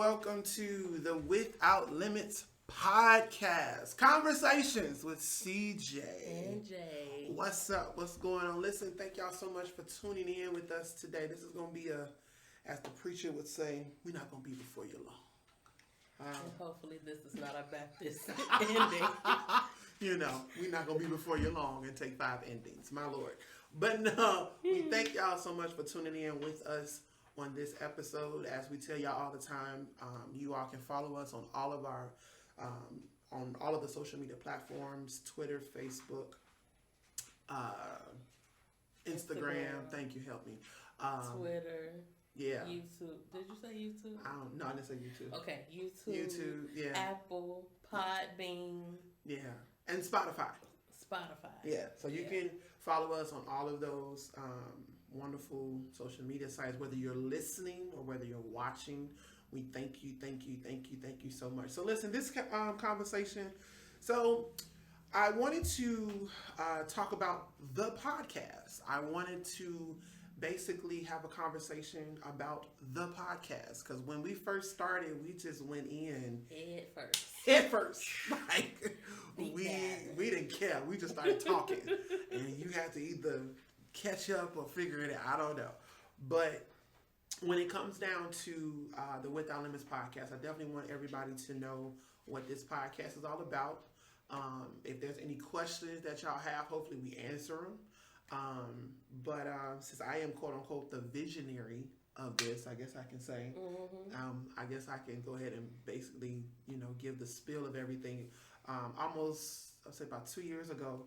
welcome to the Without Limits podcast. Conversations with CJ. And Jay. What's up? What's going on? Listen, thank y'all so much for tuning in with us today. This is going to be as the preacher would say, we're not going to be before you long. And hopefully this is not a Baptist ending. We're not going to be before you long and take 5 endings, my Lord. But no, we thank y'all so much for tuning in with us on this episode. As we tell y'all all the time, you all can follow us on all of our, on all of the social media platforms, Twitter, Facebook, Instagram. Thank you, help me. Twitter. Yeah. YouTube. Did you say YouTube? No, I didn't say YouTube. Okay, YouTube, yeah. Apple, Podbean. Yeah, and Spotify. Yeah, so you can follow us on all of those wonderful social media sites, whether you're listening or whether you're watching. We thank you so much. So listen, this conversation, so I wanted to talk about the podcast. I wanted to basically have a conversation about the podcast, because when we first started, we just went in head first. Like we didn't care. We just started talking, and you had to either catch up or figure it out. I don't know, but when it comes down to the Without Limits podcast, I definitely want everybody to know what this podcast is all about. If there's any questions that y'all have, hopefully we answer them. But since I am quote unquote the visionary of this, I guess I can say, I guess I can go ahead and basically, give the spiel of everything. I'll say about 2 years ago,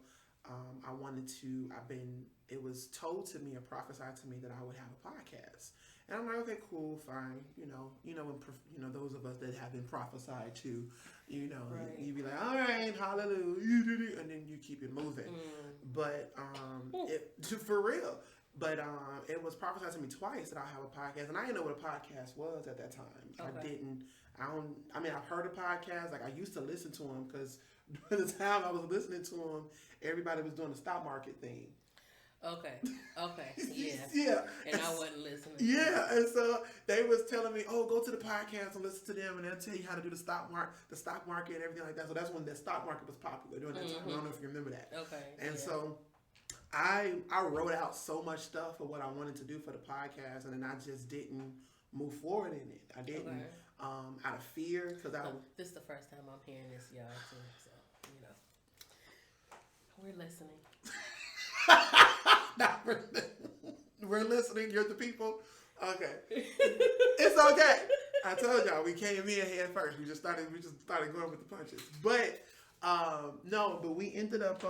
it was told to me or prophesied to me that I would have a podcast. And I'm like, okay, cool, fine. When those of us that have been prophesied to, right. You be like, all right, hallelujah, you did it, and then you keep it moving. But for real. But it was prophesied to me twice that I'll have a podcast, and I didn't know what a podcast was at that time. Okay. I've heard of podcasts. Like, I used to listen to them because by the time I was listening to them, everybody was doing the stock market thing. Okay, yeah. Yeah. And I wasn't listening. Yeah, and so they was telling me, oh, go to the podcast and listen to them, and they'll tell you how to do the stock market and everything like that. So that's when the stock market was popular during that time. I don't know if you remember that. Okay. And so I wrote out so much stuff of what I wanted to do for the podcast, and then I just didn't move forward in it. I didn't, out of fear, because this is the first time I'm hearing this, y'all, too, so, we're listening. We're listening. You're the people. Okay, it's okay. I told y'all we came in head first. We just started going with the punches. But but we ended up.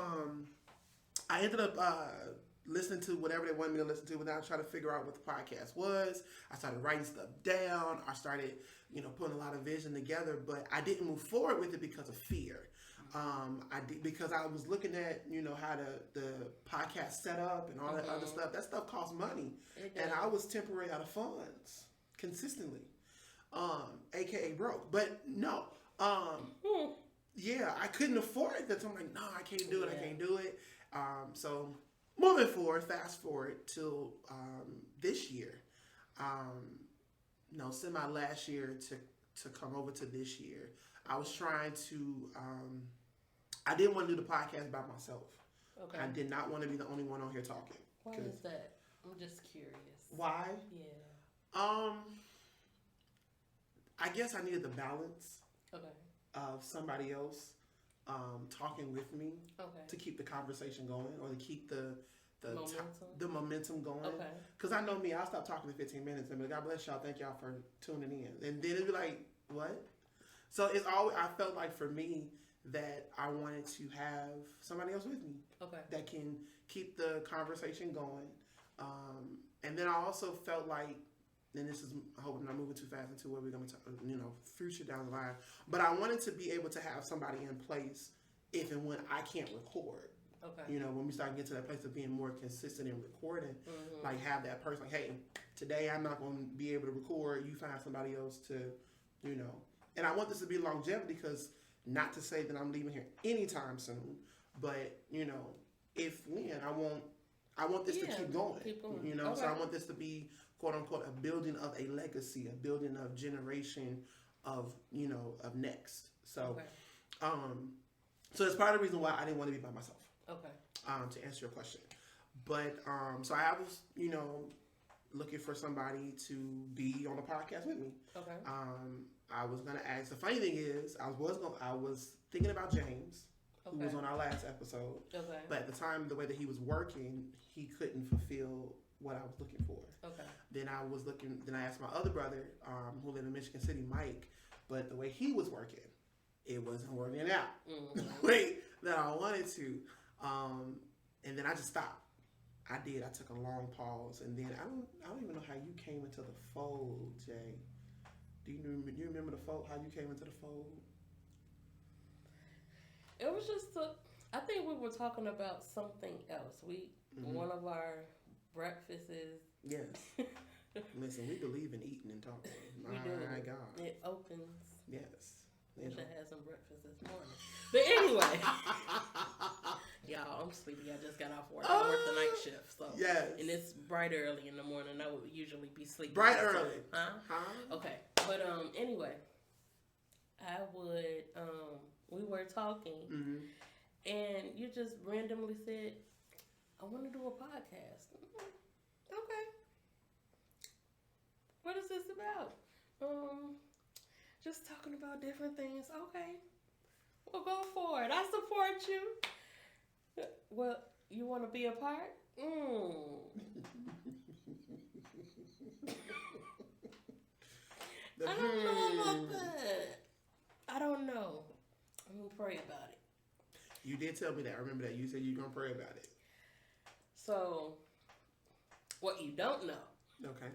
I ended up listening to whatever they wanted me to listen to without trying to figure out what the podcast was. I started writing stuff down. I started, putting a lot of vision together. But I didn't move forward with it because of fear. Because I was looking at, how the podcast set up and all that other stuff. That stuff costs money. And I was temporarily out of funds consistently, aka broke. But no, I couldn't afford it. I'm like, no, I can't do it. I can't do it. So moving forward, fast forward till this year, semi last year to come over to this year. I was trying to. I didn't want to do the podcast by myself. Okay. I did not want to be the only one on here talking. Why is that? I'm just curious. Why? Yeah. I guess I needed the balance of somebody else talking with me to keep the conversation going, or to keep the momentum going. Okay. Because I know me, I'll stop talking in 15 minutes and be like, God bless y'all, thank y'all for tuning in. And then it'd be like, what? So it's always, I felt like for me that I wanted to have somebody else with me that can keep the conversation going. And then I also felt like, and this is, I hope I'm not moving too fast into where we're going to talk, future down the line, but I wanted to be able to have somebody in place if and when I can't record. Okay. When we start getting to that place of being more consistent in recording, like have that person like, hey, today I'm not going to be able to record. You find somebody else to, and I want this to be longevity, because not to say that I'm leaving here anytime soon, but if when I want this to keep going. So I want this to be quote unquote, a building of a legacy, a building of generation of, of next. So, so it's part of the reason why I didn't want to be by myself. Okay. To answer your question. But, so I was, looking for somebody to be on the podcast with me. Okay. I was going to ask, the funny thing is, I was thinking about James, who was on our last episode. Okay. But at the time, the way that he was working, he couldn't fulfill what I was looking for. Okay. Then I asked my other brother, who lived in Michigan City, Mike, but the way he was working, it wasn't working out the way that I wanted to. And then I just stopped. I did. I took a long pause, and then I don't even know how you came into the fold, Jay. Do you remember the fold? How you came into the fold? It was just I think we were talking about something else. One of our breakfasts. Yes. Listen, we believe in eating and talking. We do. My God. It opens. Yes. I should have had some breakfast this morning. But anyway, y'all, I'm sleepy. I just got off work. I work the night shift, so yes. And it's bright early in the morning. I would usually be sleeping. Bright early. Huh? Okay. But anyway, I would we were talking, and you just randomly said, "I want to do a podcast." Okay. What is this about? Just talking about different things. Okay. Well, go for it. I support you. Well, you want to be a part? I don't know about that. I don't know. I'm going to pray about it. You did tell me that. I remember that. You said you're going to pray about it. So, what you don't know. Okay.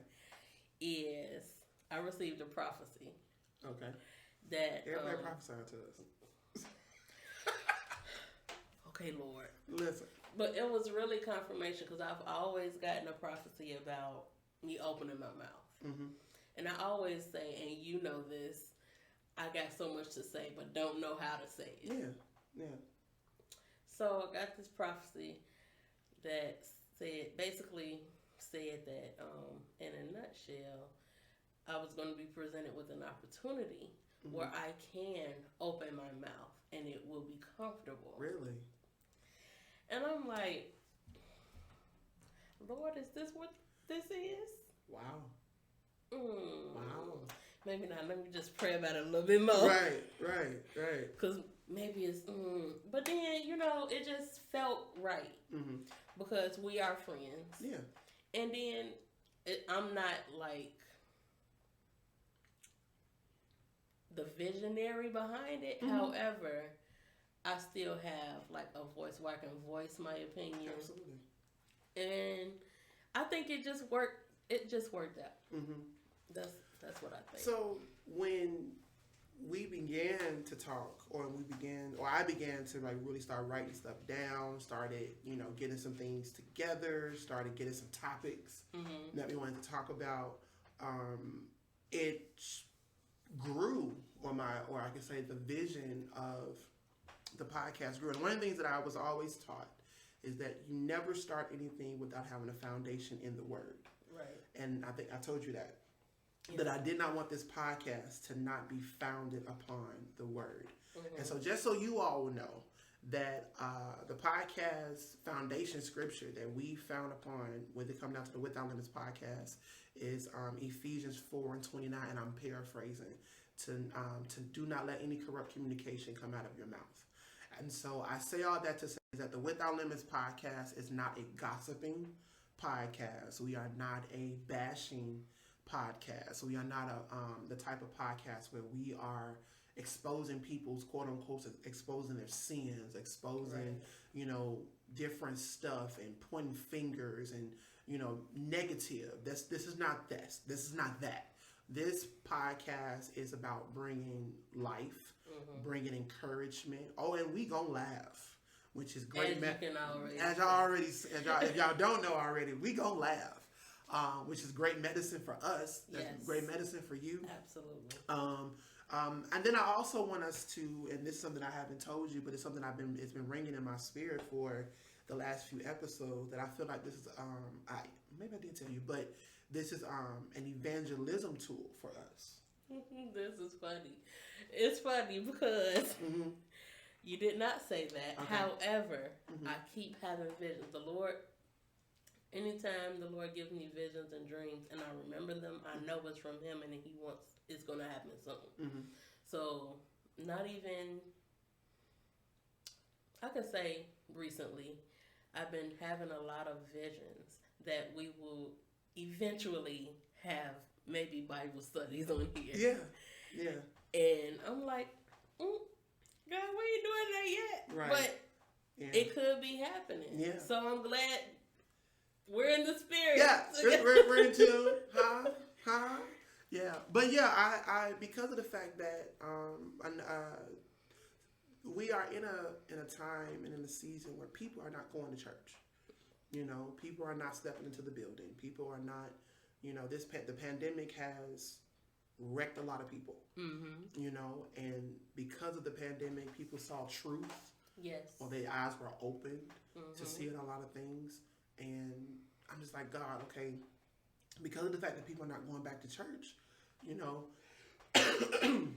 Is I received a prophecy. Okay. That everybody prophesied to us. Okay, Lord. Listen. But it was really confirmation because I've always gotten a prophecy about me opening my mouth. And I always say, and you know this, I got so much to say, but don't know how to say it. Yeah. So I got this prophecy that basically said that, in a nutshell, I was going to be presented with an opportunity where I can open my mouth and it will be comfortable. Really? And I'm like, Lord, is this what this is? Wow. Wow. Maybe not. Let me just pray about it a little bit more. Right. Because maybe it's, but then, it just felt right. Because we are friends. Yeah. And then I'm not like the visionary behind it. However, I still have like a voice where I can voice my opinion. Absolutely. And I think it just worked. It just worked out. That's what I think. So when we began to talk, or I began to like really start writing stuff down, started, getting some things together, started getting some topics that we wanted to talk about, it grew or I can say the vision of the podcast grew. And one of the things that I was always taught is that you never start anything without having a foundation in the Word. Right. And I think I told you that. That I did not want this podcast to not be founded upon the Word. And so just so you all know that the podcast foundation scripture that we found upon when it comes down to the Without Limits podcast is Ephesians 4:29, and I'm paraphrasing, to do not let any corrupt communication come out of your mouth. And so I say all that to say that the Without Limits podcast is not a gossiping podcast. We are not a bashing podcast. We are not the type of podcast where we are exposing people's quote unquote, exposing their sins, exposing, different stuff and pointing fingers and, negative. This is not this. This is not that. This podcast is about bringing life, bringing encouragement. Oh, and we gonna laugh, which is great. If y'all don't know already, we gonna laugh. Which is great medicine for us. That's great medicine for you. Absolutely. And then I also want us to, and this is something I haven't told you, but it's something it's been ringing in my spirit for the last few episodes, that I feel like this is, maybe I did tell you, but this is an evangelism tool for us. This is funny. It's funny because you did not say that. Okay. However, I keep having visions. The Lord, anytime the Lord gives me visions and dreams and I remember them, I know it's from Him and He wants it's going to happen soon. So, not even, I can say recently, I've been having a lot of visions that we will eventually have maybe Bible studies on here. Yeah. And I'm like, God, we ain't doing that yet. Right. But it could be happening. Yeah. So I'm glad we're in the spirit. Yeah, we're in tune. Yeah. But yeah, I because of the fact that we are in a time and in a season where people are not going to church. You know, people are not stepping into the building. People are not, you know, the pandemic has wrecked a lot of people. You know, and because of the pandemic, people saw truth. Yes. Or their eyes were opened to see a lot of things. And I'm just like, God, okay, because of the fact that people are not going back to church, you know, and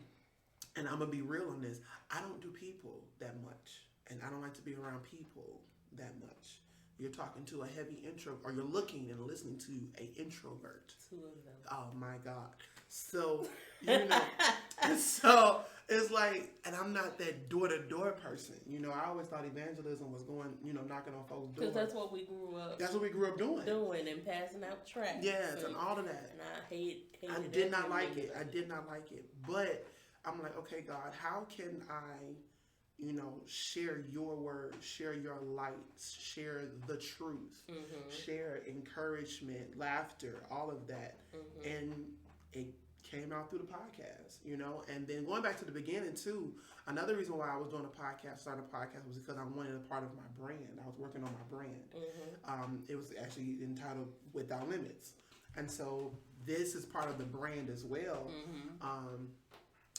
I'm going to be real on this, I don't do people that much. And I don't like to be around people that much. You're talking to a heavy intro, or you're looking and listening to an introvert. Two of them. Oh my God. So, you know, so it's like, and I'm not that door-to-door person. You know, I always thought evangelism was going, you know, knocking on folks' doors. Because that's what we grew up. That's what we grew up doing. And passing out tracts. Yes, and all of that. And I hate I did not like it. I did not like it. But I'm like, okay, God, how can I, you know, share your word, share your light, share the truth, share encouragement, laughter, all of that. And it came out through the podcast, you know. And then going back to the beginning too, another reason why I was doing a podcast, starting a podcast, was because I wanted a part of my brand. I was working on my brand. It was actually entitled Without Limits. And so this is part of the brand as well.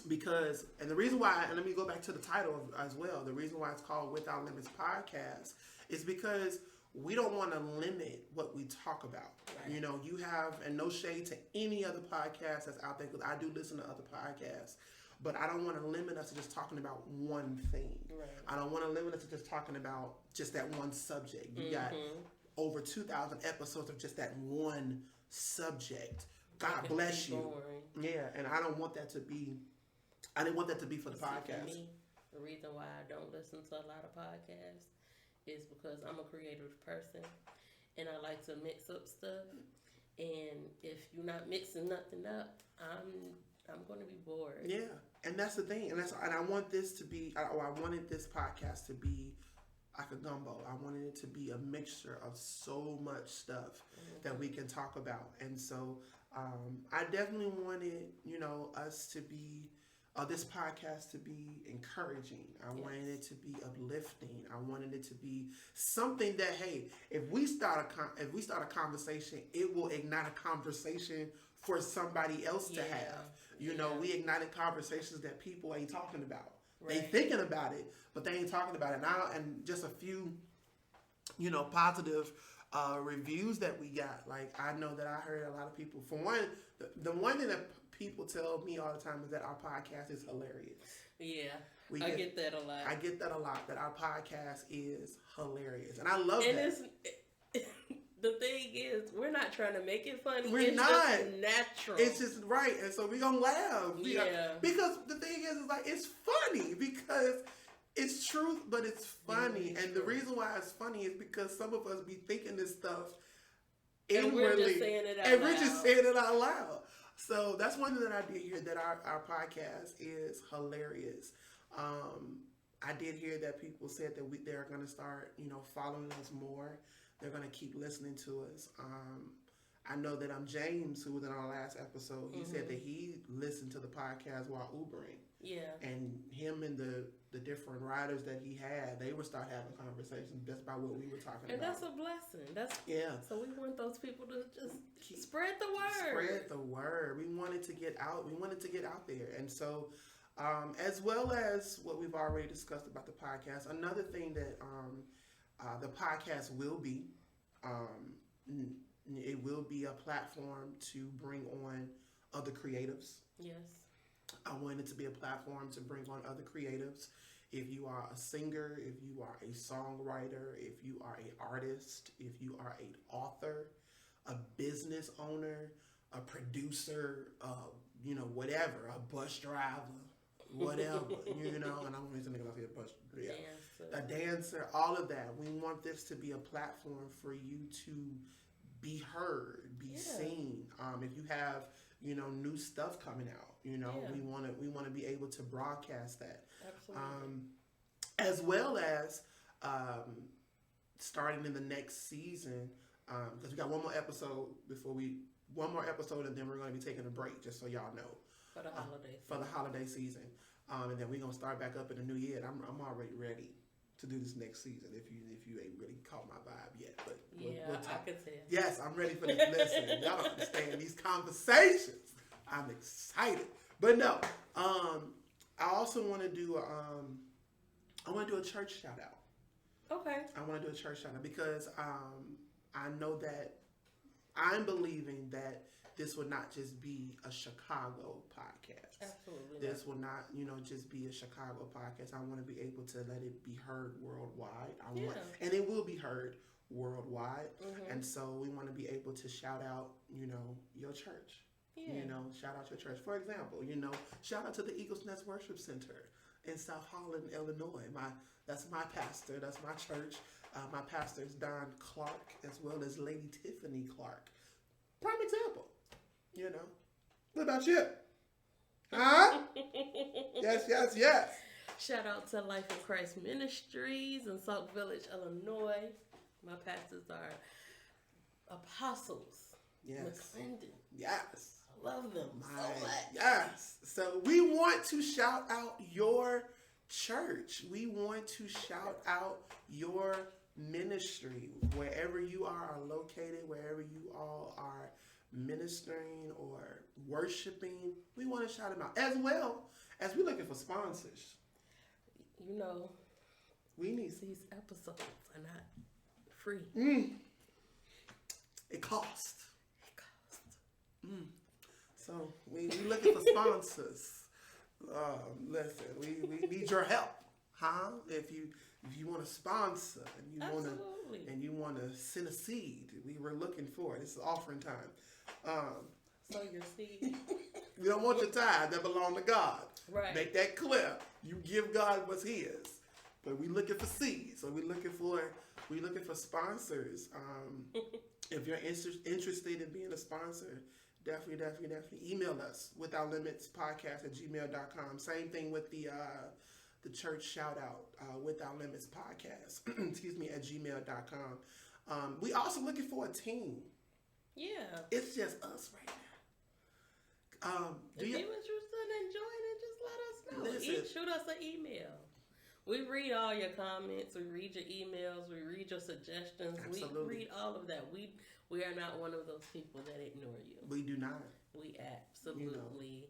Because, and the reason why, and let me go back to the title as well, the reason why it's called Without Limits Podcast is because we don't want to limit what we talk about. Right. You know, you have, and no shade to any other podcast that's out there, because I do listen to other podcasts, but I don't want to limit us to just talking about one thing. Right. I don't want to limit us to just talking about just that one subject. You got over 2,000 episodes of just that one subject. God bless you. Yeah, and I don't want that to be, I didn't want that to be for the podcast. For me, the reason why I don't listen to a lot of podcasts is because I'm a creative person and I like to mix up stuff. And if you're not mixing nothing up, I'm going to be bored. Yeah, and that's the thing. And I want this to be, I wanted this podcast to be like a gumbo. I wanted it to be a mixture of so much stuff that we can talk about. And so I definitely wanted, you know, us to be, this podcast to be encouraging. I wanted it to be uplifting. I wanted it to be something that, hey, if we start a conversation, it will ignite a conversation for somebody else to have. You know, we ignited conversations that people ain't talking about. Right. They thinking about it, but they ain't talking about it. And just a few, you know, positive reviews that we got. Like, I know that I heard a lot of people. For one, the one thing that people tell me all the time is that our podcast is hilarious. Yeah, I get that a lot. I get that a lot, that our podcast is hilarious. And I love that. The thing is, we're not trying to make it funny. It's not. Just natural. It's just right. And so we're going to laugh. Because the thing is like, it's funny because it's truth, but it's funny. And the reason why it's funny is because some of us be thinking this stuff inwardly. And we're just saying it out loud. We're just saying it out loud. So that's one thing that I did hear, that our podcast is hilarious. I did hear that people said that they're going to start, you know, following us more. They're going to keep listening to us. I know that James, who was in our last episode, he said that he listened to the podcast while Ubering. Yeah. And him and the different riders that he had, they would start having conversations just about what we were talking about. And that's a blessing. So we want those people to just spread the word. Spread the word. We wanted to get out. We wanted to get out there. And so, as well as what we've already discussed about the podcast, another thing that the podcast will be, It will be a platform to bring on other creatives. Yes. I want it to be a platform to bring on other creatives. If you are a singer, if you are a songwriter, if you are an artist, if you are an author, a business owner, a producer, whatever, a bus driver, whatever, and I'm going to think about a bus, a dancer, all of that. We want this to be a platform for you to be heard, be seen. If you have, new stuff coming out, we want to be able to broadcast that. Absolutely. As well as starting in the next season, because we got one more episode and then we're going to be taking a break, just so y'all know. For the holiday season. For the holiday season. And then we're going to start back up in the new year. And I'm already ready to do this next season if you ain't really caught my vibe yet. But we'll talk. I could tell. Yes, I'm ready for this. Listen, y'all don't understand these conversations. I'm excited. But no, I also want to do a church shout out. Okay. I want to do a church shout out because I know that I'm believing that this will not just be a Chicago podcast. Absolutely. This will not, just be a Chicago podcast. I want to be able to let it be heard worldwide. And it will be heard worldwide. Mm-hmm. And so we want to be able to shout out, your church. Yeah. Shout out your church. For example, shout out to the Eagles Nest Worship Center in South Holland, Illinois. That's my pastor. That's my church. My pastor is Don Clark, as well as Lady Tiffany Clark. Prime example. What about you? Huh? Yes. Shout out to Life in Christ Ministries in Sauk Village, Illinois. My pastors are apostles. Yes. McClendon. Yes. I love them so much. Yes. So we want to shout out your church. We want to shout out your ministry. Wherever you are located, wherever you all are ministering or worshiping, we want to shout them out. As well as we're looking for sponsors. We need these episodes are not free. It costs. So we looking for sponsors. Listen, we need your help, huh? If you want to sponsor and you want to send a seed, we were looking for it. It's offering time. So your seed. We don't want your tithe that belong to God. Right. Make that clear. You give God what's His. But we looking for seeds. So we looking for sponsors. If you're interested in being a sponsor, definitely email us withoutlimitspodcast@gmail.com. Same thing with the church shout out withoutlimitspodcast @gmail.com. We also looking for a team. Yeah. It's just us right now. If you're interested in joining, just let us know. Shoot us an email. We read all your comments. We read your emails. We read your suggestions. Absolutely. We read all of that. We are not one of those people that ignore you. We do not. We absolutely.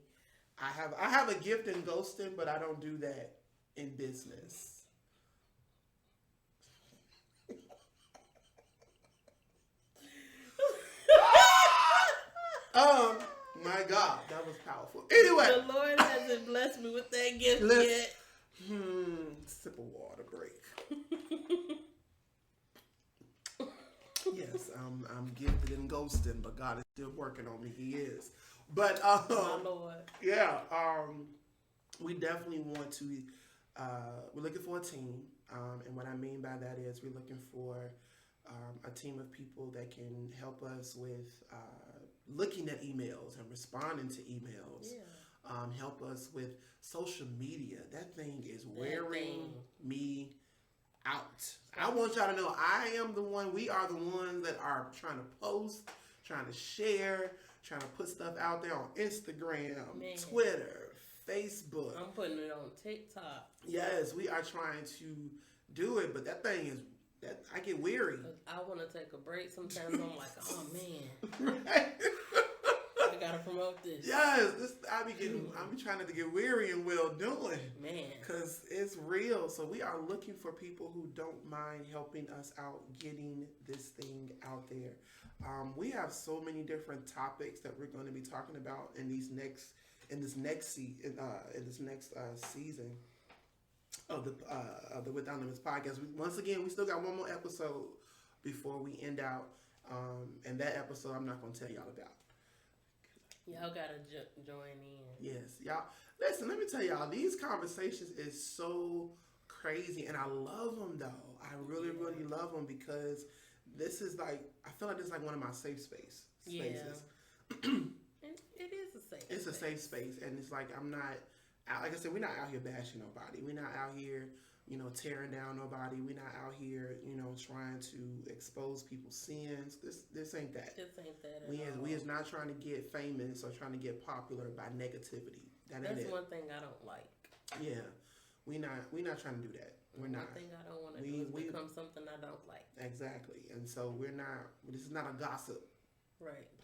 I have a gift in ghosting, but I don't do that in business. My God, that was powerful. Anyway, the Lord hasn't blessed me with that gift yet. Sip of water break. Yes, I'm gifted in ghosting, but God is still working on me. He is. But my Lord. Yeah, we definitely want to. We're looking for a team, and what I mean by that is we're looking for a team of people that can help us with looking at emails and responding to emails. Yeah. Help us with social media. That thing is wearing me out. I want y'all to know we are the ones that are trying to post, trying to share, trying to put stuff out there on Instagram, Twitter, Facebook. I'm putting it on TikTok. Yes, we are trying to do it, but that thing is, I get weary. I want to take a break. Sometimes I'm like, oh man. Right? I gotta promote this. Yes, I be trying not to get weary and well doing. Man. Cause it's real. So we are looking for people who don't mind helping us out getting this thing out there. We have so many different topics that we're going to be talking about in this next season of the Without Limits podcast. Once again, we still got one more episode before we end out, and that episode I'm not going to tell y'all about. Y'all gotta join in. Yes, y'all. Listen, let me tell y'all, these conversations is so crazy, and I love them though. I really, really love them because this is like, I feel like this is like one of my safe spaces. Yeah. It is a safe space. It's a safe space, and it's like I'm not, like I said, we're not out here bashing nobody. We're not out here, tearing down nobody. We're not out here, trying to expose people's sins. This ain't that. This ain't that at all. all. We is not trying to get famous or trying to get popular by negativity. That's one thing I don't like. Yeah, we're not trying to do that. We're not. One thing I don't want to do is become something I don't like. Exactly, and so we're not. This is not a gossip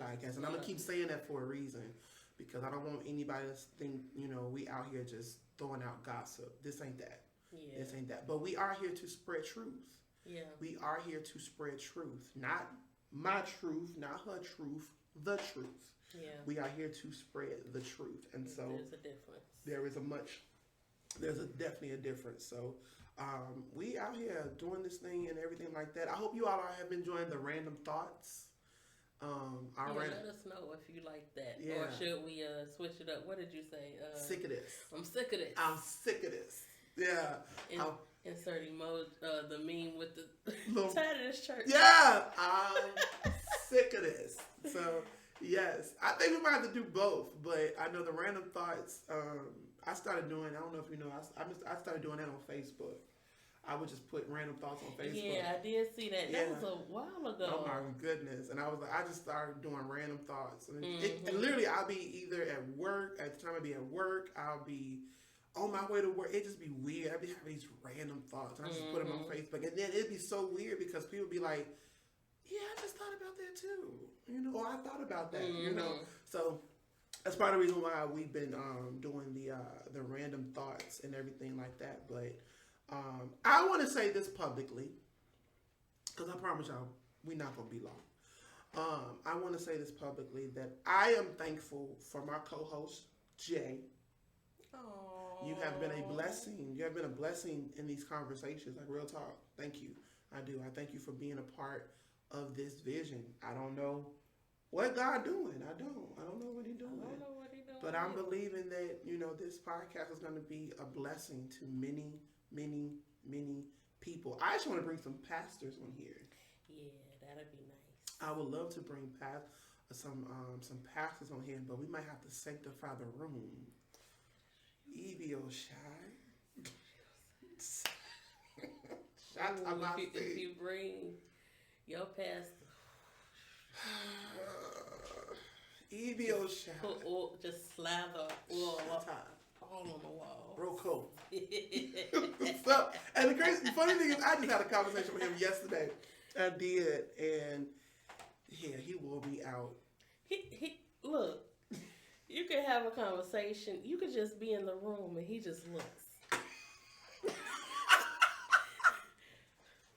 podcast, and I'm gonna keep saying that for a reason, because I don't want anybody to think we out here just throwing out gossip. This ain't that. Yeah. This ain't that. But we are here to spread truth. Yeah. We are here to spread truth, not my truth, not her truth, the truth. Yeah. We are here to spread the truth, and so there's a difference. There's definitely a difference. So we out here doing this thing and everything like that. I hope you all have enjoying the random thoughts. Let us know if you like that. Yeah. Or should we switch it up? What did you say? Sick of this. I'm sick of this. I'm sick of this. Yeah. Insert emoji, the meme with the tired of this church. Yeah. I'm sick of this. So, yes. I think we might have to do both, but I know the random thoughts, I started doing, I don't know if you know, I started doing that on Facebook. I would just put random thoughts on Facebook. Yeah, I did see that. That was a while ago. Oh my goodness. And I was like, I just started doing random thoughts. And, and literally, I'll be either at work, at the time I'd be at work, I'll be on my way to work. It'd just be weird. I'd be having these random thoughts. And I just put them on Facebook. And then it'd be so weird because people would be like, yeah, I just thought about that too. Or I thought about that, So that's part of the reason why we've been doing the random thoughts and everything like that. But I want to say this publicly, because I promise y'all, we're not going to be long. I want to say this publicly that I am thankful for my co-host, Jay. Aww. You have been a blessing. You have been a blessing in these conversations, like real talk. Thank you. I do. I thank you for being a part of this vision. I don't know what God doing. I don't know what He doing. But I'm believing that, this podcast is going to be a blessing to many, many, many people. I actually want to bring some pastors on here. Yeah, that'd be nice. I would love to bring some pastors on here, but we might have to sanctify the room. Evio shy. Shots about if you bring your pastor. Evio shy. Put oil, just slather oil all on the wall. Bro, cool. So, and the funny thing is, I just had a conversation with him yesterday. I did, and yeah, he wore me out. He look. You could have a conversation. You could just be in the room, and he just looks.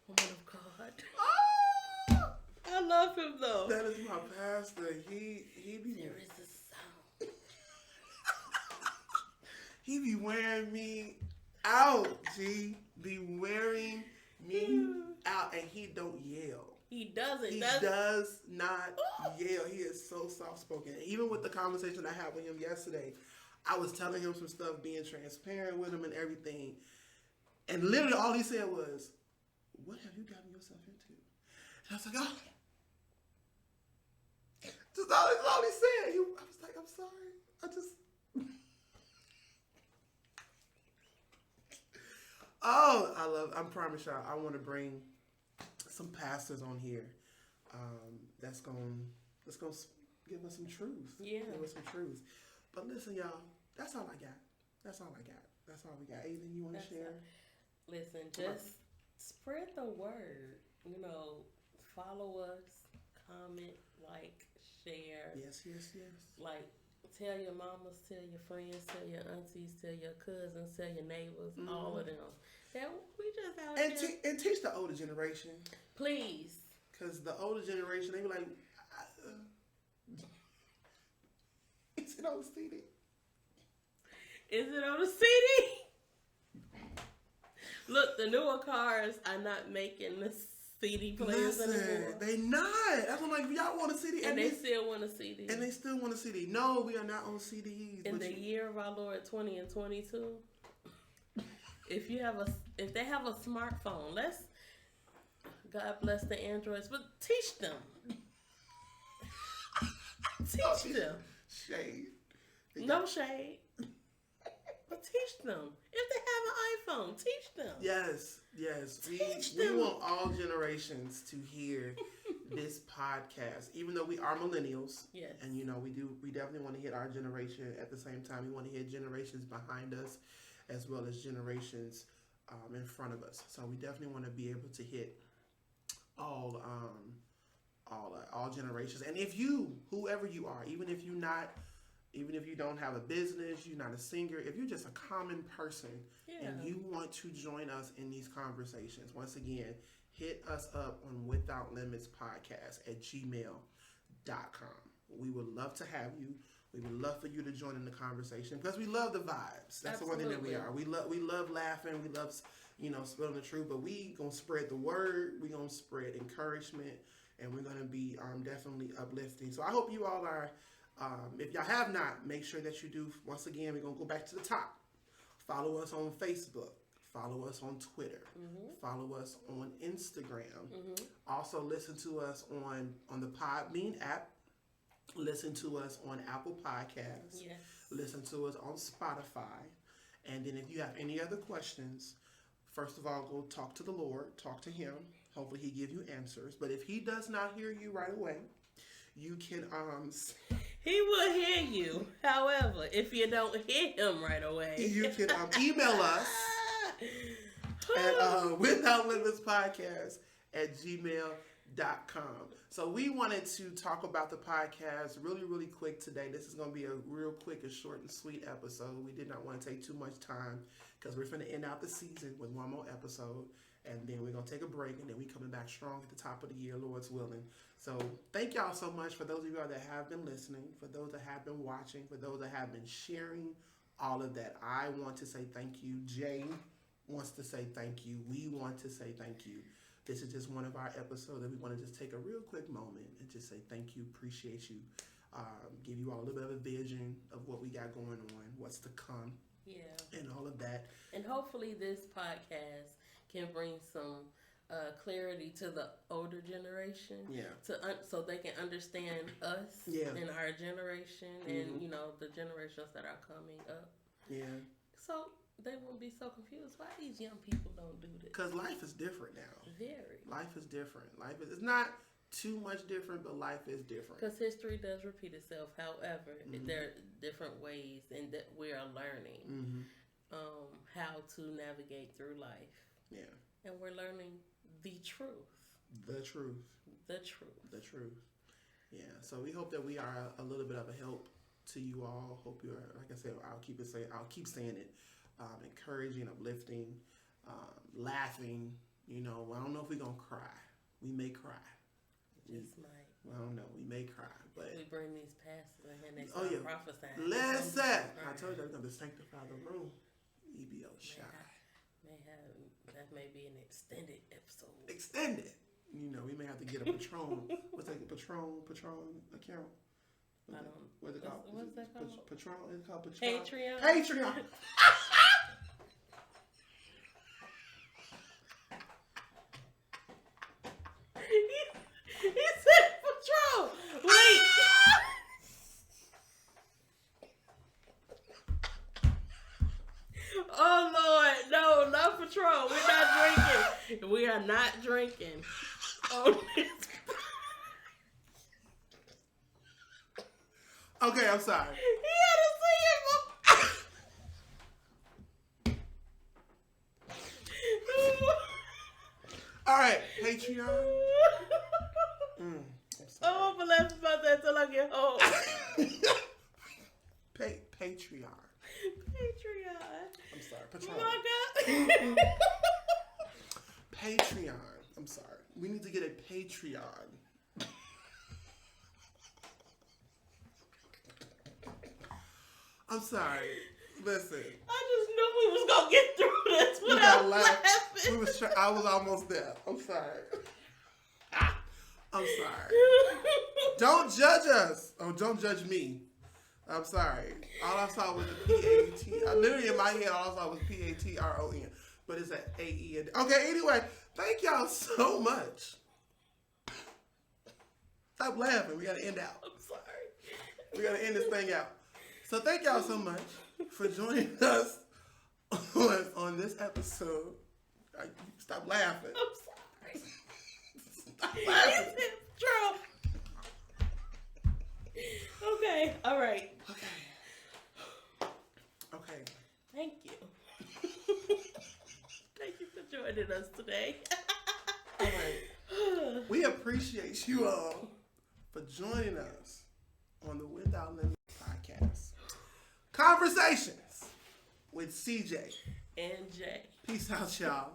Woman of God. Oh! I love him though. That is my pastor. He be. There is a sound. He be wearing me out. G be wearing me out, and he don't yell. He doesn't. He does not yell. He is so soft spoken. Even with the conversation I had with him yesterday, I was telling him some stuff, being transparent with him and everything, and literally all he said was, "What have you gotten yourself into?" And I was like, "Oh." Just all he said. I was like, "I'm sorry. I promise y'all, I want to bring some pastors on here. That's gonna give us some truth. Yeah. Give us some truth. But listen, y'all, that's all I got. That's all we got. Anything you want to share? Listen, just spread the word. Follow us, comment, like, share. Yes. Like, tell your mamas, tell your friends, tell your aunties, tell your cousins, tell your neighbors, all of them. That we just out here. And teach the older generation. Please. Because the older generation, they be like, is it on the CD? Is it on the CD? Look, the newer cars are not making the CD players anymore. They not. That's what I'm like, y'all want a CD. And they still want a CD. And they still want a CD. No, we are not on CDs. In the year of our Lord 20 and 22, if they have a smartphone, God bless the Androids, but teach them. Teach them. Shade. No shade. But teach them. If they have an iPhone, teach them. Yes. We want all generations to hear this podcast, even though we are millennials. Yes. And we definitely want to hit our generation. At the same time, we want to hit generations behind us, as well as generations in front of us. So we definitely want to be able to hit all generations. And whoever you are, even if you don't have a business, you're not a singer, if you're just a common person and you want to join us in these conversations, once again, hit us up on withoutlimitspodcast@gmail.com. We would love to have you. We would love for you to join in the conversation because we love the vibes. That's the one thing that we are. We love laughing. We love spilling the truth. But we gonna spread the word. We gonna spread encouragement, and we're gonna be definitely uplifting. So I hope you all are. If y'all have not, make sure that you do. Once again, we're gonna go back to the top. Follow us on Facebook. Follow us on Twitter. Follow us on Instagram. Also, listen to us on the Podbean app. Listen to us on Apple Podcasts. Yes. Listen to us on Spotify. And then if you have any other questions, first of all, go talk to the Lord. Talk to Him. Hopefully He give you answers. But if He does not hear you right away, you can... He will hear you. However, if you don't hear Him right away... You can email us at withoutlimitspodcast@gmail.com. So we wanted to talk about the podcast really, really quick today. This is going to be a real quick and short and sweet episode. We did not want to take too much time because we're going to end out the season with one more episode. And then we're going to take a break, and then we're coming back strong at the top of the year, Lord's willing. So thank y'all so much for those of y'all that have been listening, for those that have been watching, for those that have been sharing, all of that. I want to say thank you. Jay wants to say thank you. We want to say thank you. This is just one of our episodes that we want to just take a real quick moment and just say thank you, appreciate you, give you all a little bit of a vision of what we got going on, what's to come, and all of that. And hopefully this podcast can bring some clarity to the older generation, so they can understand us and our generation, and the generations that are coming up. So they won't be so confused why these young people don't do this. Because life is different now. Very. Life is different. It's not too much different, but life is different. Because history does repeat itself. However, there are different ways, and that we are learning how to navigate through life. Yeah. And we're learning the truth. The truth. The truth. The truth. Yeah. So we hope that we are a little bit of a help to you all. Hope you are, like I said, I'll keep saying it. Encouraging, uplifting, laughing. I don't know if we're gonna cry. We may cry. Just might. I don't know. We may cry, but we bring these pastors in here and they start prophesying. Listen, I told you I'm gonna sanctify the room. EBO shot. That may be an extended episode. Extended. We may have to get a Patron. What's that? Patron account. I don't. What's it called? What's that called? Patron. It's called Patron. Patreon. He said Patron. Wait. Oh Lord, no, not Patron. We're not drinking. We are not drinking. Okay, I'm sorry. He had to see it. All right, Patreon. I won't be laughing about that until I get home. Patreon. I'm sorry. Patron. My God. Patreon. I'm sorry. We need to get a Patreon. I'm sorry. Listen. I just knew we was gonna get through this without laughing. I was almost there. I'm sorry. I'm sorry. Don't judge us. Oh, don't judge me. I'm sorry. All I saw was the P-A-T. Literally in my head, all I saw was P-A-T-R-O-N. But it's an A-E. Okay, anyway, thank y'all so much. Stop laughing. We got to end out. I'm sorry. We got to end this thing out. So thank y'all so much for joining us on this episode. Stop laughing. I'm sorry. Stop laughing. It's true. Okay. All right. Okay. Thank you. Thank you for joining us today. All right. We appreciate you all for joining us on the Without Limit podcast. Conversations with CJ and Jay. Peace out, y'all.